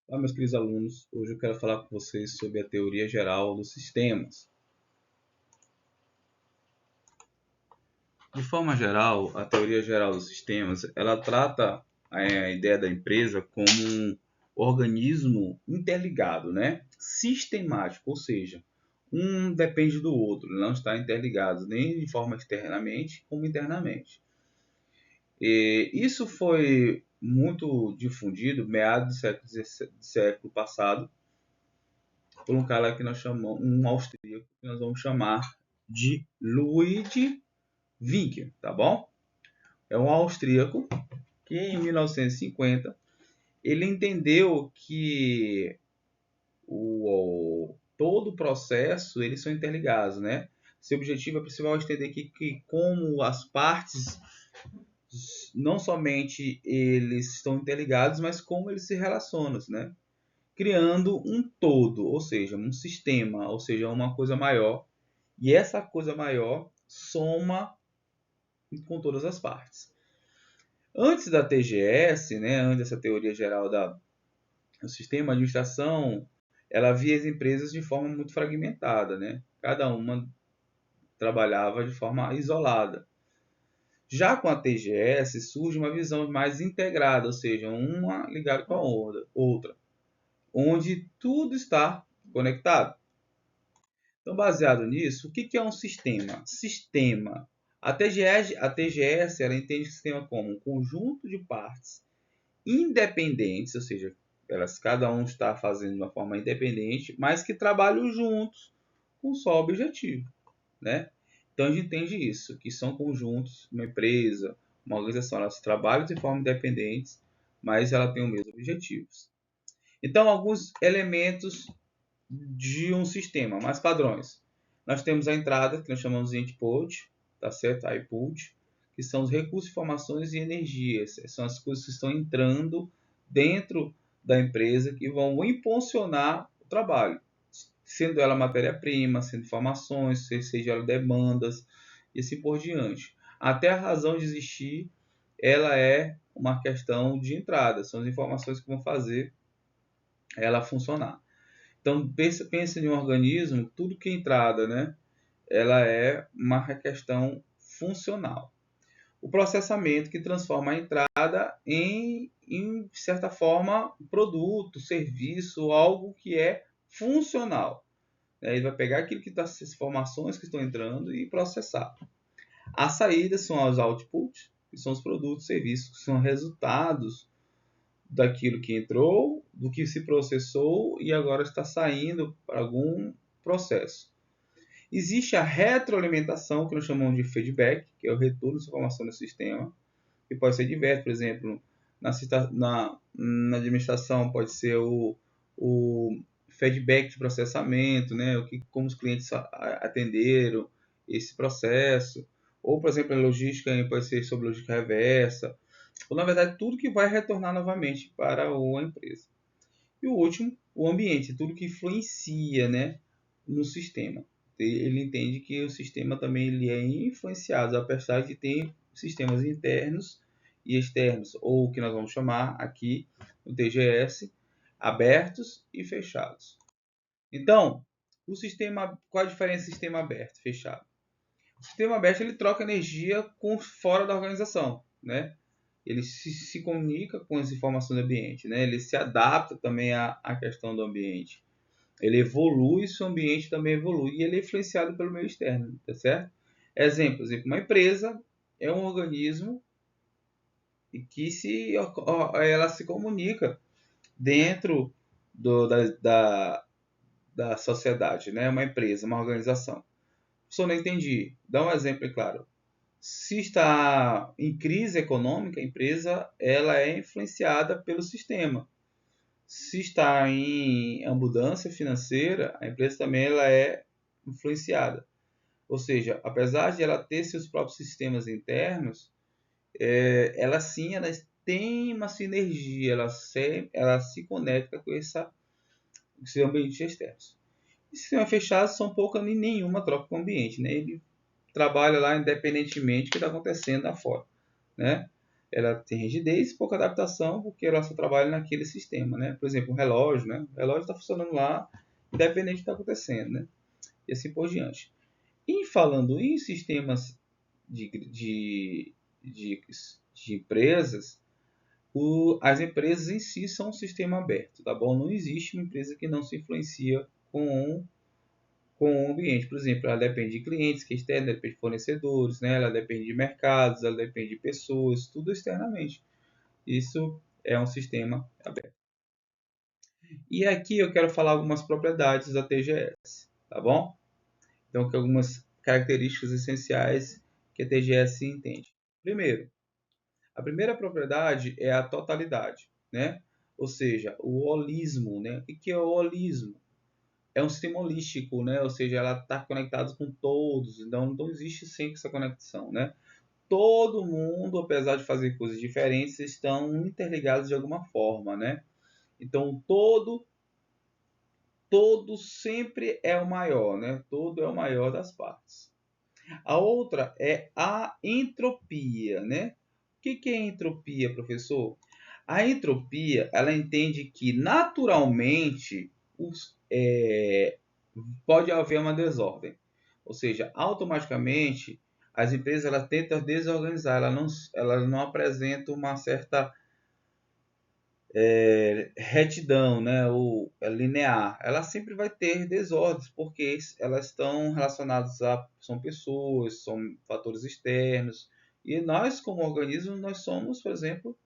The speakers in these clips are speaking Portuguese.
Olá, meus queridos alunos. Hoje eu quero falar com vocês sobre a teoria geral dos sistemas. De forma geral, a teoria geral dos sistemas, ela trata a ideia da empresa como um organismo interligado, né? Sistemático, ou seja, um depende do outro, não está interligado nem de forma externamente como internamente. E isso foi muito difundido meados do século passado por um cara que nós chamamos, um austríaco, que nós vamos chamar de Ludwig Winckel, tá bom? É um austríaco que em 1950 ele entendeu que todo o processo eles são interligados, né? Seu objetivo é principal entender que como as partes não somente eles estão interligados, mas como eles se relacionam, né? Criando um todo, ou seja, um sistema, ou seja, uma coisa maior. E essa coisa maior soma com todas as partes. Antes da TGS, né, antes dessa teoria geral do sistema, a administração, ela via as empresas de forma muito fragmentada, né? Cada uma trabalhava de forma isolada. Já com a TGS surge uma visão mais integrada, ou seja, uma ligada com a outra, onde tudo está conectado. Então, baseado nisso, o que é um sistema? Sistema. A TGS ela entende o sistema como um conjunto de partes independentes, ou seja, cada um está fazendo de uma forma independente, mas que trabalham juntos com um só objetivo, né? Então a gente entende isso, que são conjuntos, uma empresa, uma organização, elas trabalham de forma independente, mas ela tem os mesmos objetivos. Então, alguns elementos de um sistema, mais padrões. Nós temos a entrada, que nós chamamos de input, tá certo? A input, que são os recursos, informações e energias. São as coisas que estão entrando dentro da empresa que vão impulsionar o trabalho, sendo ela matéria-prima, sendo informações, seja ela demandas e assim por diante. Até a razão de existir, ela é uma questão de entrada, são as informações que vão fazer ela funcionar. Então, pensa em um organismo, tudo que é entrada, né? Ela é uma questão funcional. O processamento que transforma a entrada em certa forma, produto, serviço, algo que é funcional. Ele vai pegar aquilo que está, as informações que estão entrando e processar. As saídas são os outputs, que são os produtos, serviços, que são resultados daquilo que entrou, do que se processou e agora está saindo para algum processo. Existe a retroalimentação, que nós chamamos de feedback, que é o retorno de informação do sistema, que pode ser diverso, por exemplo, na administração pode ser o feedback de processamento, né? Como os clientes atenderam esse processo, ou, por exemplo, a logística pode ser sobre logística reversa, ou, na verdade, tudo que vai retornar novamente para a empresa. E o último, o ambiente, tudo que influencia, né, no sistema. Ele entende que o sistema também ele é influenciado, apesar de ter sistemas internos e externos, ou o que nós vamos chamar aqui no TGS, abertos e fechados. Então, qual a diferença do sistema aberto e fechado? O sistema aberto ele troca energia com fora da organização, né? Ele se comunica com as informações do ambiente, né? Ele se adapta também à questão do ambiente. Ele evolui, seu ambiente também evolui e ele é influenciado pelo meio externo, tá certo? Exemplo, uma empresa é um organismo que ela se comunica dentro da sociedade, né? Uma empresa, uma organização. Só não entendi. Dá um exemplo, claro. Se está em crise econômica, a empresa ela é influenciada pelo sistema. Se está em abundância financeira, a empresa também ela é influenciada. Ou seja, apesar de ela ter seus próprios sistemas internos, ela sim ela tem uma sinergia, ela se conecta com esses ambientes externos. E sistemas fechados são pouca nem nenhuma troca com o ambiente, né? Ele trabalha lá independentemente do que está acontecendo lá fora, né? ela tem rigidez e pouca adaptação, porque ela só trabalha naquele sistema, né? Por exemplo, um relógio, né? O relógio está funcionando lá, independente do que está acontecendo, né? E assim por diante. E falando em sistemas de, de, de, de empresas, as empresas em si são um sistema aberto, tá bom? Não existe uma empresa que não se influencia com o ambiente. Por exemplo, ela depende de clientes, que é externo, depende de fornecedores, né? Ela depende de mercados, ela depende de pessoas, tudo externamente. Isso é um sistema aberto. E aqui eu quero falar algumas propriedades da TGS, tá bom? Então, aqui algumas características essenciais que a TGS entende. Primeiro, a primeira propriedade é a totalidade, né? Ou seja, o holismo, né? O que é o holismo? É um sistema holístico, né? Ou seja, ela está conectada com todos, então não existe sempre essa conexão, né? Todo mundo, apesar de fazer coisas diferentes, estão interligados de alguma forma, né? Então todo sempre é o maior, né? Todo é o maior das partes. A outra é a entropia, né? O que é entropia, professor? A entropia, ela entende que naturalmente pode haver uma desordem. Ou seja, automaticamente as empresas elas tentam desorganizar, elas não apresentam uma certa retidão, né, ou linear. Ela sempre vai ter desordens, porque elas estão relacionadas são pessoas, são fatores externos, e nós como organismo nós somos, por exemplo,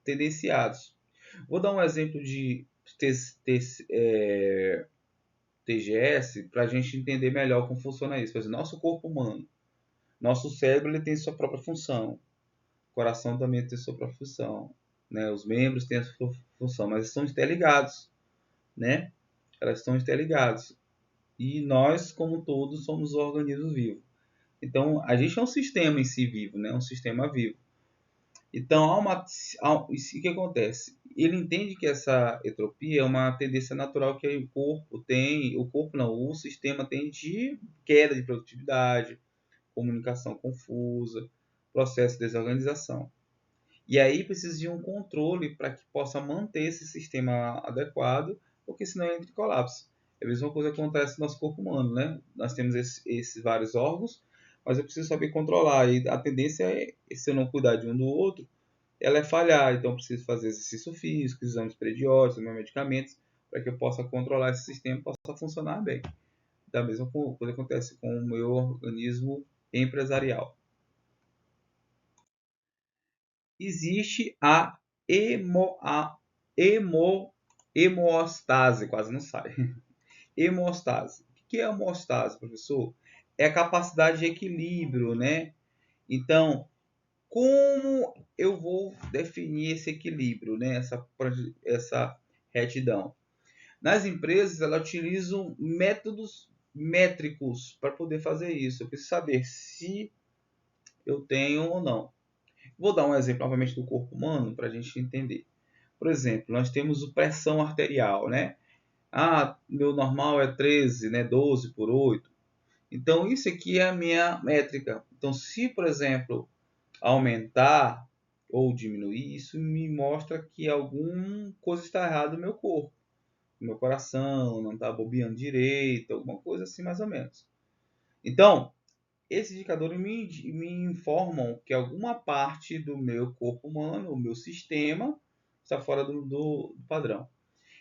tendenciados. Vou dar um exemplo de TGS para a gente entender melhor como funciona isso. Por exemplo, nosso corpo humano, nosso cérebro ele tem sua própria função, o coração também tem sua própria função, né? Os membros têm a sua função, mas estão interligados, né? Elas estão interligadas. E nós, como todos, somos organismos vivos. Então, a gente é um sistema em si vivo, né? Um sistema vivo. Então, o que acontece? Ele entende que essa entropia é uma tendência natural que o corpo tem, o corpo não, o sistema tem de queda de produtividade, comunicação confusa, processo de desorganização. E aí precisa de um controle para que possa manter esse sistema adequado, porque senão entra em colapso. É a mesma coisa que acontece no nosso corpo humano, né? Nós temos esses vários órgãos, mas eu preciso saber controlar. E a tendência é, se eu não cuidar de um do outro, ela é falhar. Então eu preciso fazer exercício físico, exames periódicos, medicamentos, para que eu possa controlar esse sistema e possa funcionar bem. Da mesma coisa acontece com o meu organismo empresarial. Existe a hemoostase, quase não sai. Hemoostase. O que é a hemoostase, professor? É a capacidade de equilíbrio, né? Então, como eu vou definir esse equilíbrio, né? Essa retidão? Nas empresas, elas utilizam métodos métricos para poder fazer isso. Eu preciso saber se eu tenho ou não. Vou dar um exemplo novamente do corpo humano para a gente entender. Por exemplo, nós temos a pressão arterial, né? Ah, meu normal é 13, né? 12 por 8. Então, isso aqui é a minha métrica. Então, se, por exemplo, aumentar ou diminuir, isso me mostra que alguma coisa está errada no meu corpo. Meu coração não está bombeando direito, alguma coisa assim mais ou menos. Então, esses indicadores me informam que alguma parte do meu corpo humano, o meu sistema, está fora do padrão.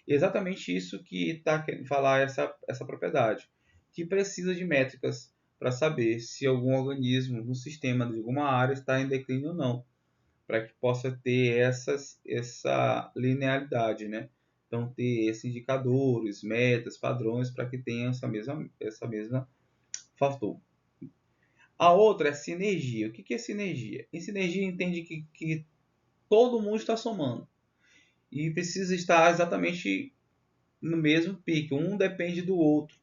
E é exatamente isso que está querendo falar essa propriedade, que precisa de métricas para saber se algum organismo, um sistema de alguma área está em declínio ou não, para que possa ter essa linearidade, né? Então, ter esses indicadores, metas, padrões, para que tenha essa mesma fator. A outra é sinergia. O que é sinergia? Em sinergia entende que todo mundo está somando e precisa estar exatamente no mesmo pique. Um depende do outro,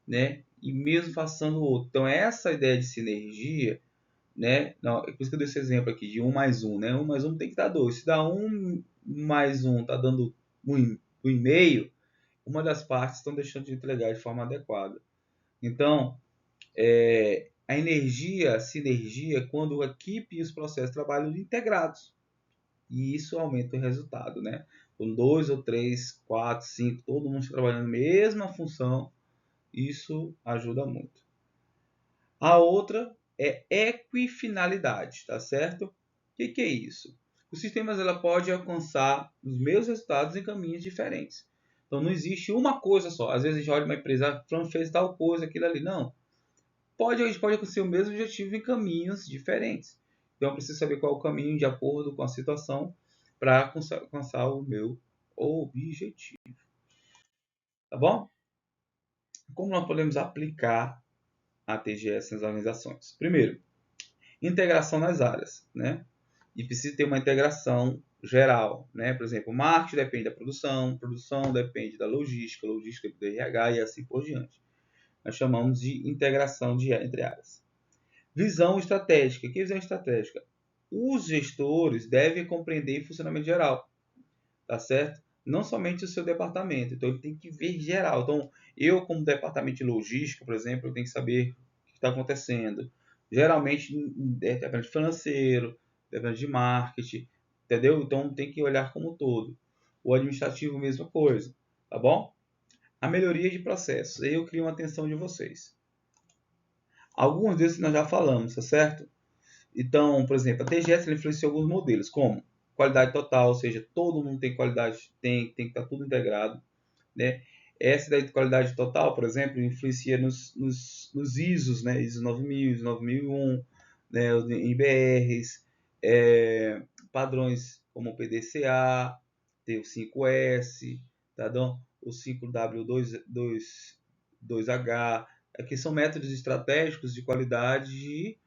né? E mesmo passando o outro. Então essa ideia de sinergia, né? Não, é por isso que eu dei esse exemplo aqui de 1 mais 1, né? 1 mais 1 tem que dar 2. Se dá 1 mais 1 está dando 1,5, uma das partes estão deixando de entregar de forma adequada. Então, a energia, a sinergia, é quando a equipe e os processos trabalham integrados. E isso aumenta o resultado, né? Com 2 ou 3, 4, 5, todo mundo trabalhando na mesma função, isso ajuda muito. A outra é equifinalidade, tá certo? O que é isso? Os sistemas ela pode alcançar os mesmos resultados em caminhos diferentes. Então não existe uma coisa só. Às vezes a gente olha uma empresa, fez tal coisa, aquilo ali. Não. A gente pode acontecer o mesmo objetivo em caminhos diferentes. Então eu preciso saber qual é o caminho de acordo com a situação para alcançar o meu objetivo. Tá bom? Como nós podemos aplicar a TGS nas organizações? Primeiro, integração nas áreas, né? E precisa ter uma integração geral, né? Por exemplo, marketing depende da produção, produção depende da logística, logística do RH e assim por diante. Nós chamamos de integração entre áreas. Visão estratégica. Que visão estratégica? Os gestores devem compreender o funcionamento geral, tá certo? Não somente o seu departamento. Então, ele tem que ver geral. Então, eu, como departamento de logística, por exemplo, eu tenho que saber o que está acontecendo. Geralmente, departamento de financeiro, departamento de marketing, entendeu? Então, tem que olhar como um todo. O administrativo, mesma coisa, tá bom? A melhoria de processos. Aí eu crio uma atenção de vocês. Alguns desses nós já falamos, tá certo? Então, por exemplo, a TGS influencia alguns modelos, como qualidade total, ou seja, todo mundo tem qualidade, tem que estar tudo integrado, né? Essa daí de qualidade total, por exemplo, influencia nos ISOs, né? ISO 9000, ISO 9001, né? Os IBRs, padrões como o PDCA, tem o 5S, tá bom? O 5W22H, aqui são métodos estratégicos de qualidade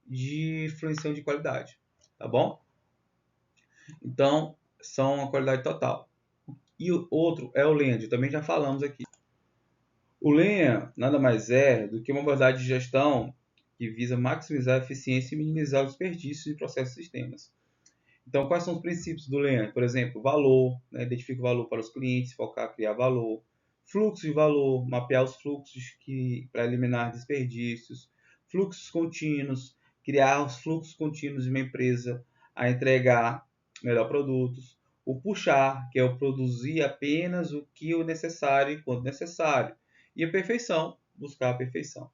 de influenciação de qualidade, tá bom? Então, são a qualidade total. E o outro é o LEAD, também já falamos aqui. O LEAD nada mais é do que uma abordagem de gestão que visa maximizar a eficiência e minimizar o desperdício de processos e sistemas. Então, quais são os princípios do LEAD? Por exemplo, valor, né? Identifica o valor para os clientes, focar, criar valor. Fluxo de valor, mapear os fluxos para eliminar desperdícios. Fluxos contínuos, criar os fluxos contínuos de uma empresa a entregar melhor produtos. O puxar, que é o produzir apenas o que é necessário e quando necessário. E a perfeição, buscar a perfeição,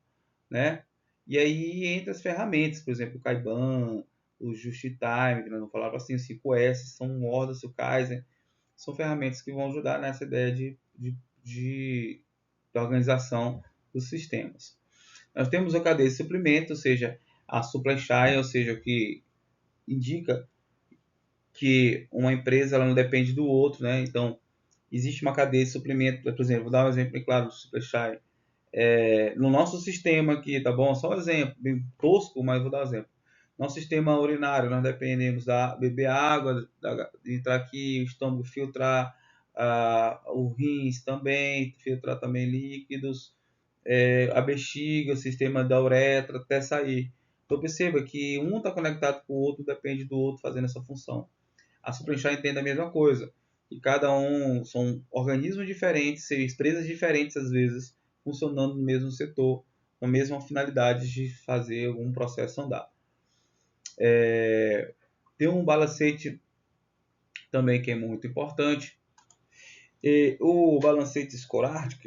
né? E aí entra as ferramentas, por exemplo, o Kanban, o Just-in-Time, que nós não falava assim, o 5S, são modas, o Kaizen, são ferramentas que vão ajudar nessa ideia de organização dos sistemas. Nós temos a cadeia de suprimento, ou seja, a supply chain, ou seja, o que indica que uma empresa ela não depende do outro, né? Então, existe uma cadeia de suprimento, por exemplo, vou dar um exemplo bem claro do supply chain. No nosso sistema aqui, tá bom? Só um exemplo, bem tosco, mas vou dar um exemplo. Nosso sistema urinário, nós dependemos da beber água, de entrar aqui, o estômago filtrar, o rins também, filtrar também líquidos, a bexiga, o sistema da uretra, até sair. Então perceba que um está conectado com o outro, depende do outro fazendo essa função. A supply chain entende a mesma coisa. E cada um são organismos diferentes, empresas diferentes às vezes, funcionando no mesmo setor, com a mesma finalidade de fazer algum processo andar. Tem um balancete também que é muito importante. O balancete scorecard,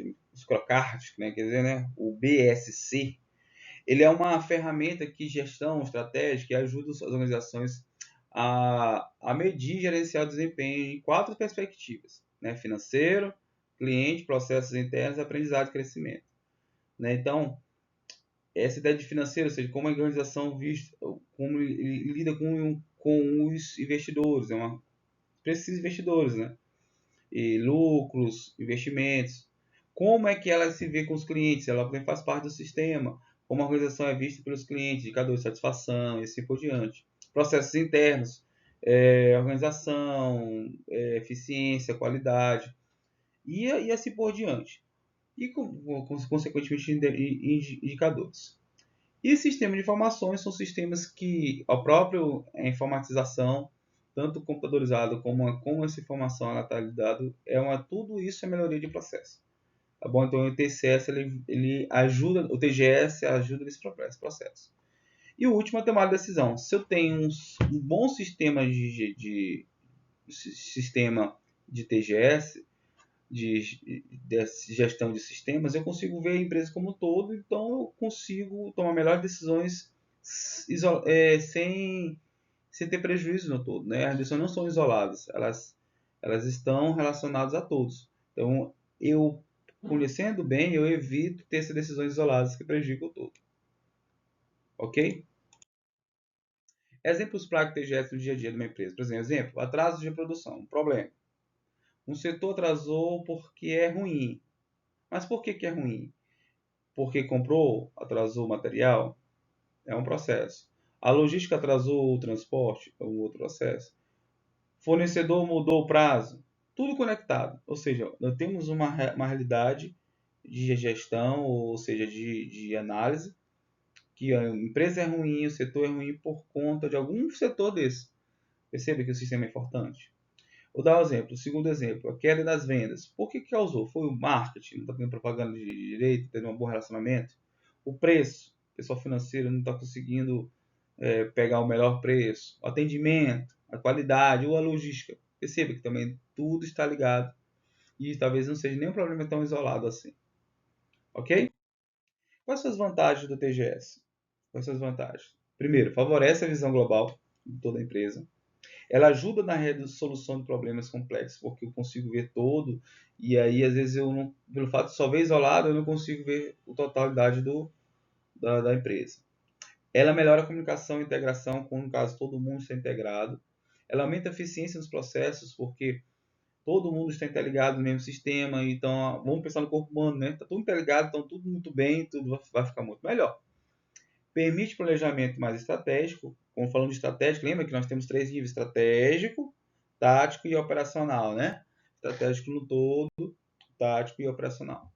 né, quer dizer, né, o BSC, ele é uma ferramenta que gestão estratégica e ajuda as organizações a medir e gerenciar o desempenho em 4 perspectivas, né? Financeiro, cliente, processos internos, aprendizado e crescimento. Né? Então, essa ideia de financeiro, ou seja, como a organização como lida com os investidores, precisa investidores, né? E lucros, investimentos. Como é que ela se vê com os clientes? Ela também faz parte do sistema. Como a organização é vista pelos clientes, indicadores de satisfação e assim por diante. Processos internos, organização, eficiência, qualidade e assim por diante. E, consequentemente, indicadores. E sistemas de informações são sistemas que a própria informatização, tanto computadorizado como essa informação ela está lidado, tudo isso é melhoria de processo. Tá bom? Então o TCS ele ajuda, o TGS ajuda nesse processo. E o último é tomar a decisão. Se eu tenho um bom sistema sistema de TGS, de gestão de sistemas, eu consigo ver a empresa como um todo, então eu consigo tomar melhores decisões sem ter prejuízo no todo. Né? As decisões não são isoladas, elas estão relacionadas a todos. Então, eu, conhecendo bem, eu evito ter essas decisões isoladas que prejudicam o todo. Ok? Exemplos práticos de TGS no dia a dia de uma empresa. Por exemplo, atraso de produção, um problema. Um setor atrasou porque é ruim. Mas por que é ruim? Porque comprou, atrasou o material? É um processo. A logística atrasou o transporte? É um outro processo. Fornecedor mudou o prazo? Tudo conectado. Ou seja, nós temos uma realidade de gestão, ou seja, de análise, que a empresa é ruim, o setor é ruim por conta de algum setor desse. Percebe que o sistema é importante? Vou dar um exemplo. O segundo exemplo, a queda das vendas. Por que causou? Foi o marketing, não está tendo propaganda de direito, tendo um bom relacionamento. O preço, o pessoal financeiro não está conseguindo pegar o melhor preço. O atendimento, a qualidade ou a logística. Perceba que também tudo está ligado e talvez não seja nem um problema tão isolado assim. Ok? Quais são as vantagens do TGS? Quais são as vantagens? Primeiro, favorece a visão global de toda a empresa. Ela ajuda na resolução de problemas complexos, porque eu consigo ver todo, e aí às vezes eu não, pelo fato de só ver isolado, eu não consigo ver a totalidade da empresa. Ela melhora a comunicação e integração, quando no caso todo mundo está integrado. Ela aumenta a eficiência nos processos, porque todo mundo está interligado no mesmo sistema, então vamos pensar no corpo humano, né? Está tudo interligado, então tudo muito bem, tudo vai ficar muito melhor. Permite planejamento mais estratégico. Como falando de estratégico, lembra que nós temos 3 níveis: estratégico, tático e operacional, né? Estratégico no todo, tático e operacional.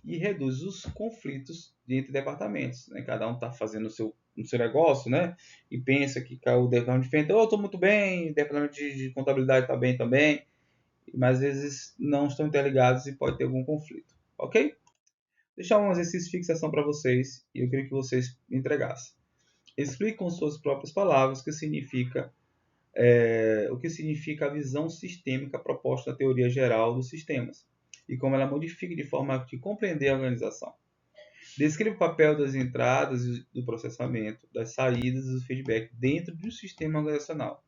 E reduz os conflitos entre departamentos, né? Cada um está fazendo o seu negócio, né? E pensa que o departamento de frente, estou muito bem, o departamento de contabilidade está bem também, mas às vezes não estão interligados e pode ter algum conflito, ok? Deixar um exercício de fixação para vocês e eu queria que vocês me entregassem. Explique com suas próprias palavras o que significa a visão sistêmica proposta na teoria geral dos sistemas e como ela modifica de forma a compreender a organização. Descreva o papel das entradas do processamento, das saídas e do feedback dentro do sistema organizacional.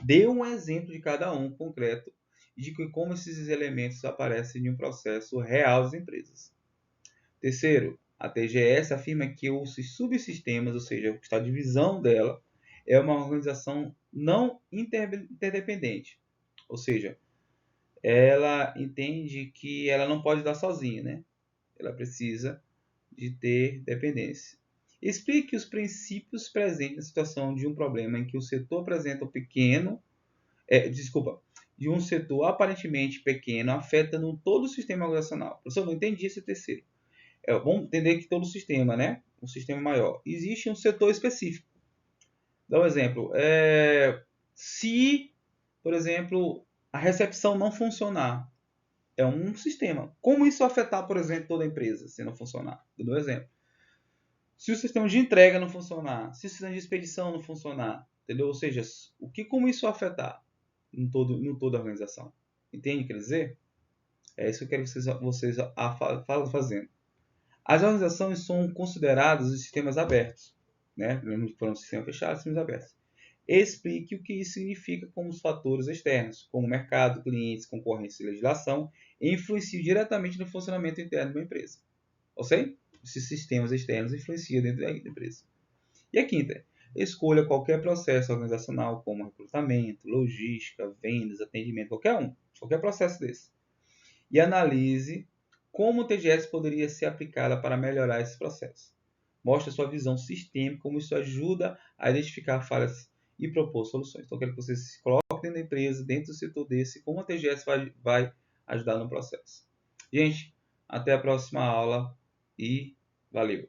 Dê um exemplo de cada um concreto e de como esses elementos aparecem em um processo real das empresas. Terceiro, a TGS afirma que os subsistemas, ou seja, a divisão dela, é uma organização não interdependente. Ou seja, ela entende que ela não pode dar sozinha, né? Ela precisa de ter dependência. Explique os princípios presentes na situação de um problema em que o setor apresenta de um setor aparentemente pequeno afeta no todo o sistema organizacional. Professor, não entendi esse terceiro. Vamos entender que todo o sistema, né? Um sistema maior. Existe um setor específico. Dá um exemplo. Se, por exemplo, a recepção não funcionar, é um sistema. Como isso afetar, por exemplo, toda a empresa se não funcionar? Dou um exemplo. Se o sistema de entrega não funcionar, se o sistema de expedição não funcionar, entendeu? Ou seja, como isso afetar no toda a organização? Entende o que quer dizer? É isso que eu quero que vocês fazendo. As organizações são consideradas os sistemas abertos, né? Lembrando que foram sistemas fechados, sistemas abertos. Explique o que isso significa como os fatores externos, como mercado, clientes, concorrência e legislação, influenciam diretamente no funcionamento interno de uma empresa. Ou seja, esses sistemas externos influenciam dentro da empresa. E a quinta, escolha qualquer processo organizacional, como recrutamento, logística, vendas, atendimento, qualquer processo desse. E analise como o TGS poderia ser aplicada para melhorar esse processo. Mostre a sua visão sistêmica, como isso ajuda a identificar falhas e propor soluções. Então, eu quero que você se coloque dentro da empresa, dentro do setor desse, como a TGS vai ajudar no processo. Gente, até a próxima aula e valeu!